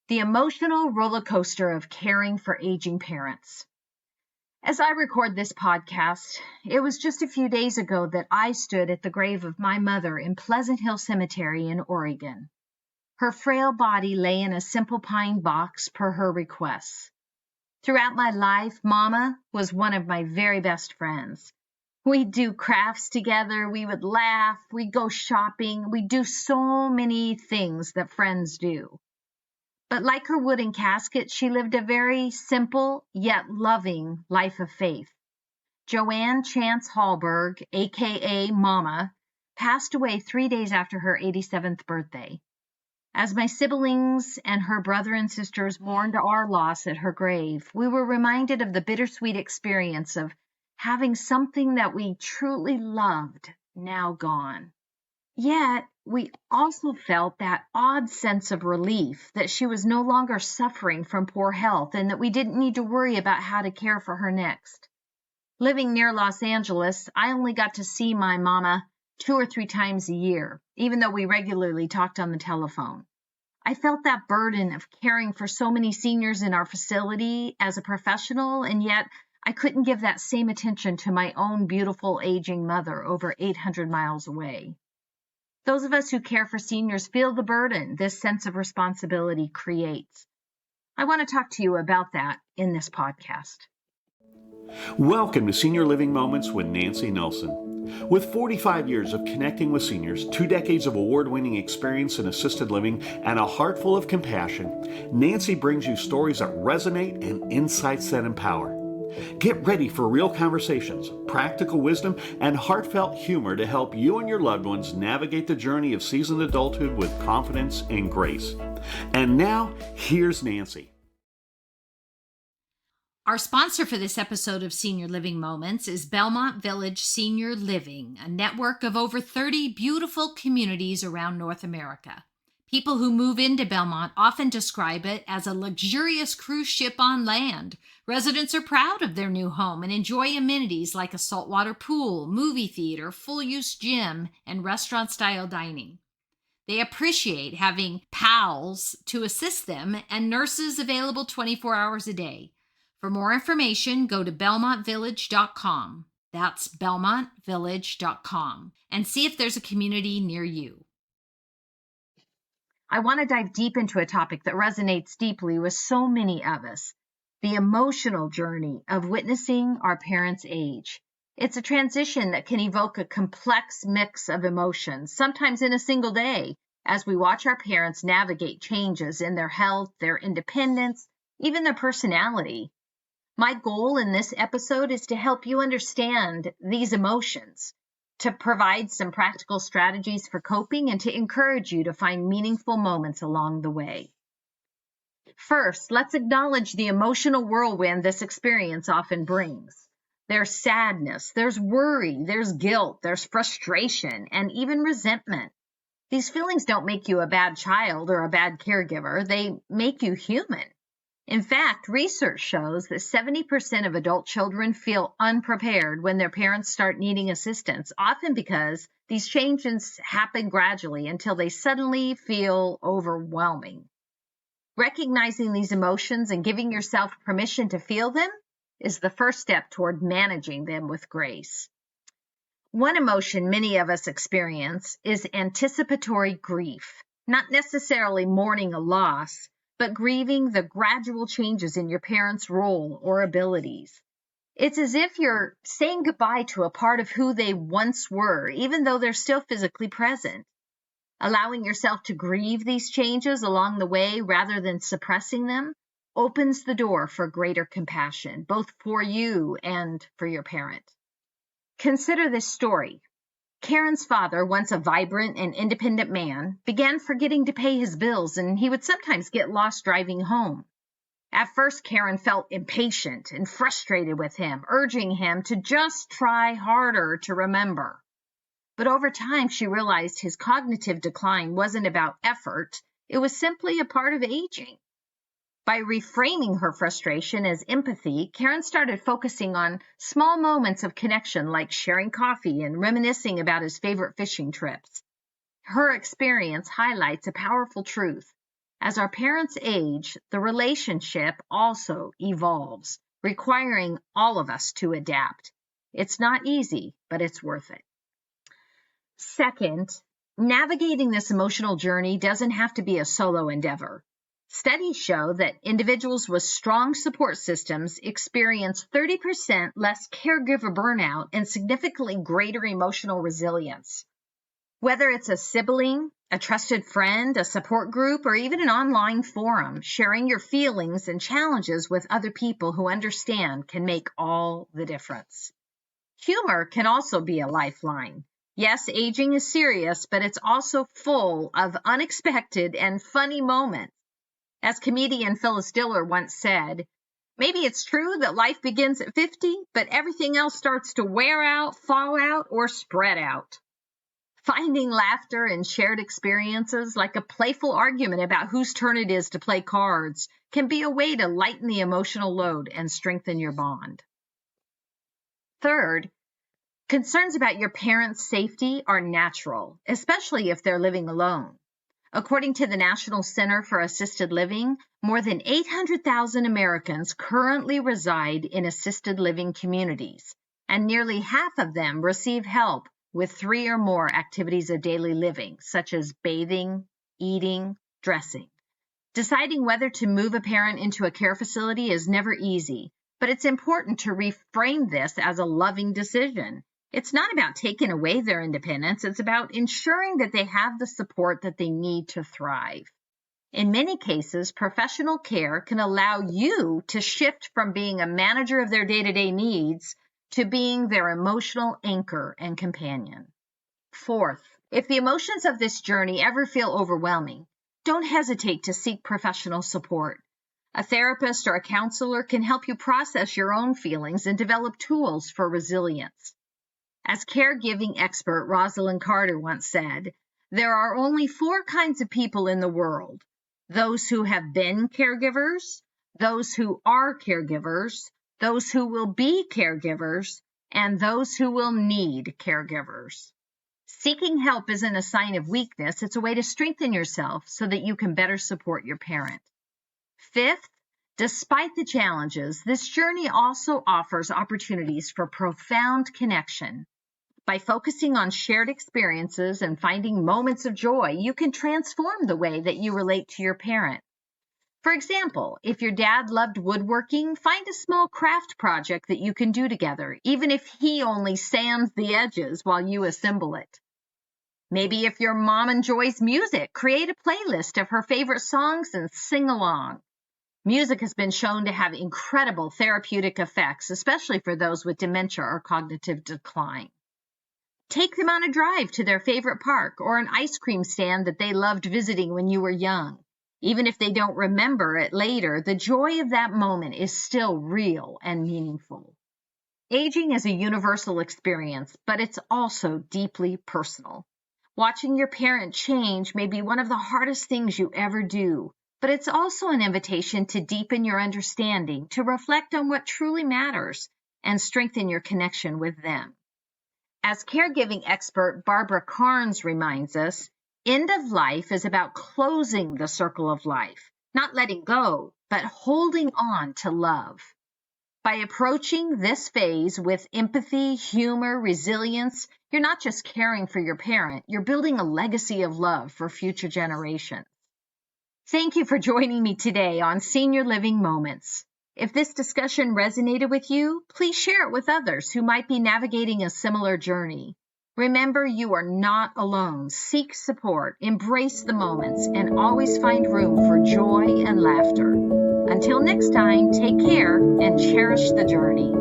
The emotional roller coaster of caring for aging parents. As I record this podcast, it was just a few days ago that I stood at the grave of my mother in Pleasant Hill Cemetery in Oregon. Her frail body lay in a simple pine box per her requests. Throughout my life, Mama was one of my very best friends. We'd do crafts together, we would laugh, we'd go shopping, we'd do so many things that friends do. But like her wooden casket, she lived a very simple yet loving life of faith. Joanne Chance Hallberg, aka Mama, passed away 3 days after her 87th birthday. As my siblings and her brother and sisters mourned our loss at her grave, we were reminded of the bittersweet experience of having something that we truly loved now gone. Yet, we also felt that odd sense of relief that she was no longer suffering from poor health and that we didn't need to worry about how to care for her next. Living near Los Angeles, I only got to see my mama 2 or 3 times a year, even though we regularly talked on the telephone. I felt that burden of caring for so many seniors in our facility as a professional, and yet I couldn't give that same attention to my own beautiful aging mother over 800 miles away. Those of us who care for seniors feel the burden this sense of responsibility creates. I want to talk to you about that in this podcast. Welcome to Senior Living Moments with Nancy Nelson. With 45 years of connecting with seniors, 2 decades of award-winning experience in assisted living, and a heart full of compassion, Nancy brings you stories that resonate and insights that empower. Get ready for real conversations, practical wisdom, and heartfelt humor to help you and your loved ones navigate the journey of seasoned adulthood with confidence and grace. And now, here's Nancy. Our sponsor for this episode of Senior Living Moments is Belmont Village Senior Living, a network of over 30 beautiful communities around North America. People who move into Belmont often describe it as a luxurious cruise ship on land. Residents are proud of their new home and enjoy amenities like a saltwater pool, movie theater, full-use gym, and restaurant-style dining. They appreciate having pals to assist them and nurses available 24 hours a day. For more information, go to belmontvillage.com. That's belmontvillage.com, and see if there's a community near you. I want to dive deep into a topic that resonates deeply with so many of us, the emotional journey of witnessing our parents age. It's a transition that can evoke a complex mix of emotions, sometimes in a single day, as we watch our parents navigate changes in their health, their independence, even their personality. My goal in this episode is to help you understand these emotions, to provide some practical strategies for coping, and to encourage you to find meaningful moments along the way. First, let's acknowledge the emotional whirlwind this experience often brings. There's sadness, there's worry, there's guilt, there's frustration, and even resentment. These feelings don't make you a bad child or a bad caregiver. They make you human. In fact, research shows that 70% of adult children feel unprepared when their parents start needing assistance, often because these changes happen gradually until they suddenly feel overwhelming. Recognizing these emotions and giving yourself permission to feel them is the first step toward managing them with grace. One emotion many of us experience is anticipatory grief, not necessarily mourning a loss, but grieving the gradual changes in your parents' role or abilities. It's as if you're saying goodbye to a part of who they once were, even though they're still physically present. Allowing yourself to grieve these changes along the way rather than suppressing them opens the door for greater compassion, both for you and for your parent. Consider this story. Karen's father, once a vibrant and independent man, began forgetting to pay his bills, and he would sometimes get lost driving home. At first, Karen felt impatient and frustrated with him, urging him to just try harder to remember. But over time, she realized his cognitive decline wasn't about effort. It was simply a part of aging. By reframing her frustration as empathy, Karen started focusing on small moments of connection like sharing coffee and reminiscing about his favorite fishing trips. Her experience highlights a powerful truth. As our parents age, the relationship also evolves, requiring all of us to adapt. It's not easy, but it's worth it. Second, navigating this emotional journey doesn't have to be a solo endeavor. Studies show that individuals with strong support systems experience 30% less caregiver burnout and significantly greater emotional resilience. Whether it's a sibling, a trusted friend, a support group, or even an online forum, sharing your feelings and challenges with other people who understand can make all the difference. Humor can also be a lifeline. Yes, aging is serious, but it's also full of unexpected and funny moments. As comedian Phyllis Diller once said, maybe it's true that life begins at 50, but everything else starts to wear out, fall out, or spread out. Finding laughter in shared experiences, like a playful argument about whose turn it is to play cards, can be a way to lighten the emotional load and strengthen your bond. Third, concerns about your parents' safety are natural, especially if they're living alone. According to the National Center for Assisted Living, more than 800,000 Americans currently reside in assisted living communities, and nearly half of them receive help with 3 or more activities of daily living, such as bathing, eating, dressing. Deciding whether to move a parent into a care facility is never easy, but it's important to reframe this as a loving decision. It's not about taking away their independence. It's about ensuring that they have the support that they need to thrive. In many cases, professional care can allow you to shift from being a manager of their day-to-day needs to being their emotional anchor and companion. Fourth, if the emotions of this journey ever feel overwhelming, don't hesitate to seek professional support. A therapist or a counselor can help you process your own feelings and develop tools for resilience. As caregiving expert Rosalind Carter once said, there are only 4 kinds of people in the world: those who have been caregivers, those who are caregivers, those who will be caregivers, and those who will need caregivers. Seeking help isn't a sign of weakness, it's a way to strengthen yourself so that you can better support your parent. Fifth, despite the challenges, this journey also offers opportunities for profound connection. By focusing on shared experiences and finding moments of joy, you can transform the way that you relate to your parent. For example, if your dad loved woodworking, find a small craft project that you can do together, even if he only sands the edges while you assemble it. Maybe if your mom enjoys music, create a playlist of her favorite songs and sing along. Music has been shown to have incredible therapeutic effects, especially for those with dementia or cognitive decline. Take them on a drive to their favorite park or an ice cream stand that they loved visiting when you were young. Even if they don't remember it later, the joy of that moment is still real and meaningful. Aging is a universal experience, but it's also deeply personal. Watching your parent change may be one of the hardest things you ever do, but it's also an invitation to deepen your understanding, to reflect on what truly matters, and strengthen your connection with them. As caregiving expert Barbara Carnes reminds us, end of life is about closing the circle of life, not letting go, but holding on to love. By approaching this phase with empathy, humor, resilience, you're not just caring for your parent, you're building a legacy of love for future generations. Thank you for joining me today on Senior Living Moments. If this discussion resonated with you, please share it with others who might be navigating a similar journey. Remember, you are not alone. Seek support, embrace the moments, and always find room for joy and laughter. Until next time, take care and cherish the journey.